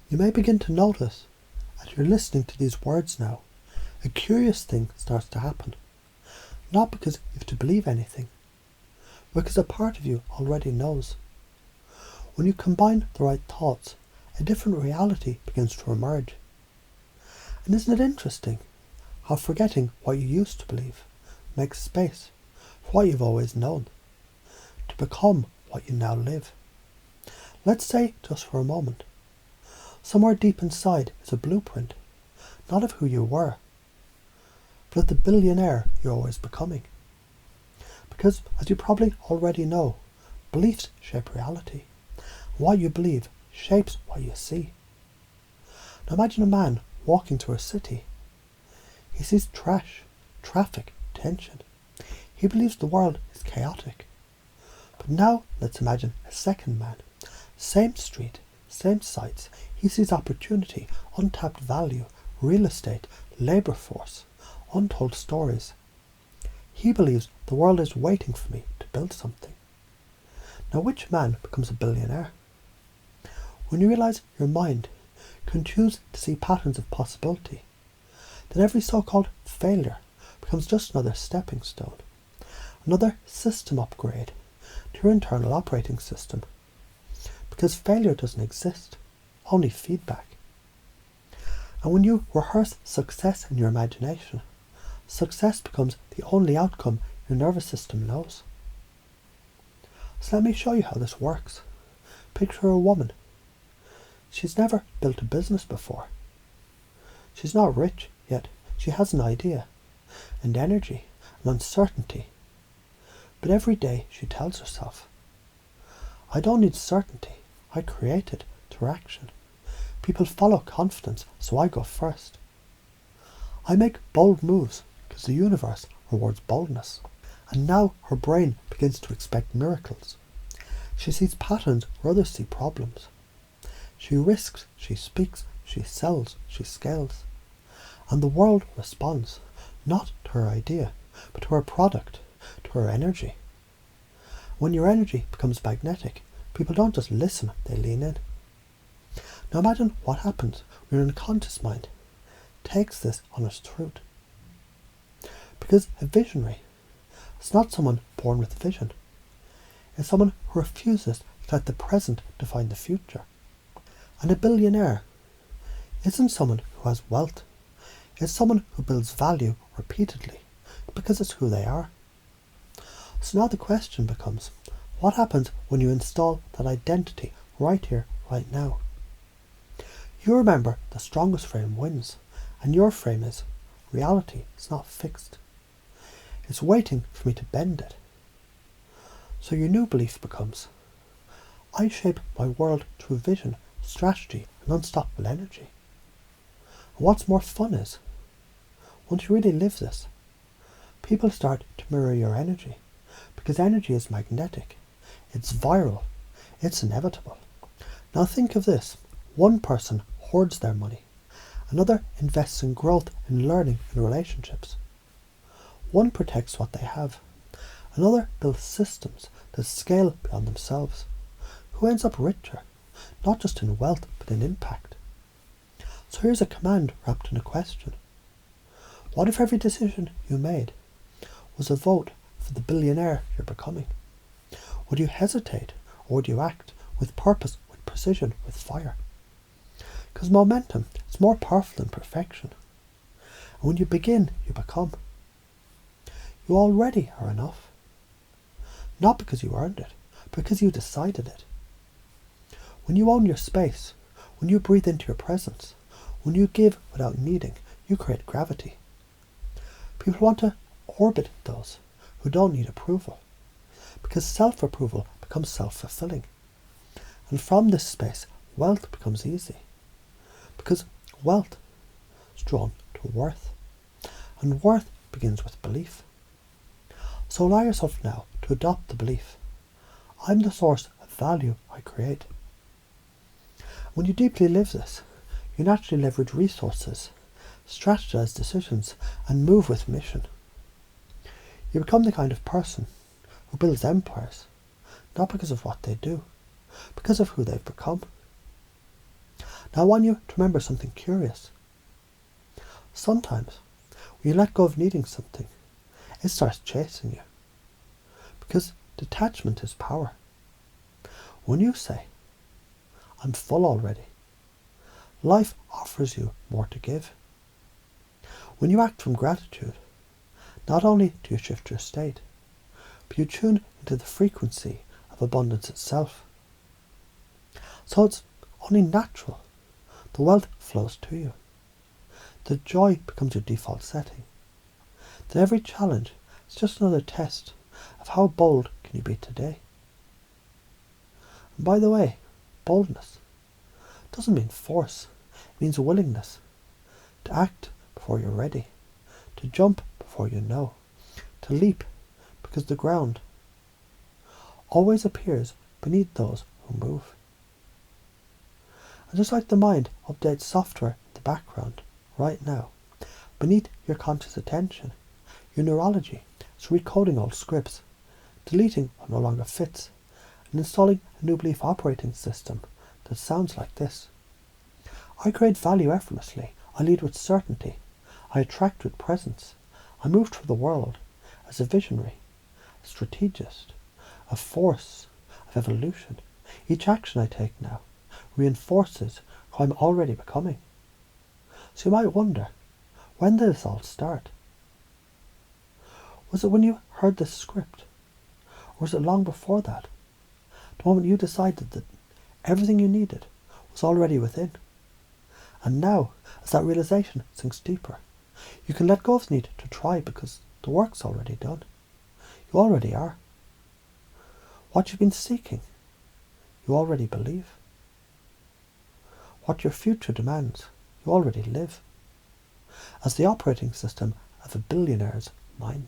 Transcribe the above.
You may begin to notice, as you're listening to these words now, a curious thing starts to happen. Not because you have to believe anything, but because a part of you already knows. When you combine the right thoughts, a different reality begins to emerge. And isn't it interesting how forgetting what you used to believe makes space for what you've always known, to become what you now live? Let's say, just for a moment, somewhere deep inside is a blueprint, not of who you were, but of the billionaire you're always becoming. Because, as you probably already know, beliefs shape reality. What you believe shapes what you see. Now imagine a man walking through a city. He sees trash, traffic, tension. He believes the world is chaotic. But now let's imagine a second man. Same street, same sights. He sees opportunity, untapped value, real estate, labour force, untold stories. He believes the world is waiting for me to build something. Now which man becomes a billionaire? When you realise your mind can choose to see patterns of possibility, then every so-called failure becomes just another stepping stone, another system upgrade to your internal operating system. Because failure doesn't exist, only feedback. And when you rehearse success in your imagination, success becomes the only outcome your nervous system knows. So let me show you how this works. Picture a woman. She's never built a business before. She's not rich, yet she has an idea, and energy, and uncertainty. But every day she tells herself, I don't need certainty, I create it through action. People follow confidence, so I go first. I make bold moves because the universe rewards boldness. And now her brain begins to expect miracles. She sees patterns where others see problems. She risks, she speaks, she sells, she scales. And the world responds, not to her idea, but to her product, to her energy. When your energy becomes magnetic, people don't just listen, they lean in. Now imagine what happens when your unconscious mind takes this on its truth. Because a visionary is not someone born with vision. It's someone who refuses to let the present define the future. And a billionaire isn't someone who has wealth. It's someone who builds value repeatedly because it's who they are. So now the question becomes, what happens when you install that identity right here, right now? You remember the strongest frame wins, and your frame is, reality is not fixed. It's waiting for me to bend it. So your new belief becomes, I shape my world through vision, strategy, and unstoppable energy. And what's more fun is, once you really live this, people start to mirror your energy, because energy is magnetic, it's viral, it's inevitable. Now think of this, one person hoards their money, another invests in growth and learning and relationships. One protects what they have, another builds systems that scale beyond themselves. Who ends up richer, not just in wealth but in impact? So here's a command wrapped in a question. What if every decision you made was a vote for the billionaire you're becoming? Would you hesitate, or would you act with purpose, with precision, with fire? Because momentum is more powerful than perfection. And when you begin, you become. You already are enough. Not because you earned it, but because you decided it. When you own your space, when you breathe into your presence, when you give without needing, you create gravity. People want to orbit those who don't need approval, because self-approval becomes self-fulfilling. And from this space, wealth becomes easy, because wealth is drawn to worth, and worth begins with belief. So allow yourself now to adopt the belief, I'm the source of value I create. When you deeply live this, you naturally leverage resources, strategize decisions, and move with mission. You become the kind of person who builds empires, not because of what they do, because of who they've become. Now I want you to remember something curious. Sometimes, when you let go of needing something, it starts chasing you. Because detachment is power. When you say, I'm full already, life offers you more to give. When you act from gratitude, not only do you shift your state, but you tune into the frequency of abundance itself. So it's only natural. The wealth flows to you. The joy becomes your default setting. That every challenge is just another test of how bold can you be today. And by the way, boldness doesn't mean force. It means willingness to act before you're ready, to jump before you know, to leap because the ground always appears beneath those who move. And just like the mind updates software in the background right now, beneath your conscious attention, your neurology is recoding old scripts, deleting what no longer fits, and installing a new belief operating system that sounds like this. I create value effortlessly. I lead with certainty. I attract with presence. I move through the world as a visionary, a strategist, a force of evolution. Each action I take now reinforces who I'm already becoming. So you might wonder, when did this all start? Was it when you heard this script? Or was it long before that? The moment you decided that everything you needed was already within. And now, as that realization sinks deeper, you can let go of the need to try because the work's already done. You already are. What you've been seeking, you already believe. What your future demands, you already live. As the operating system of a billionaire's mind.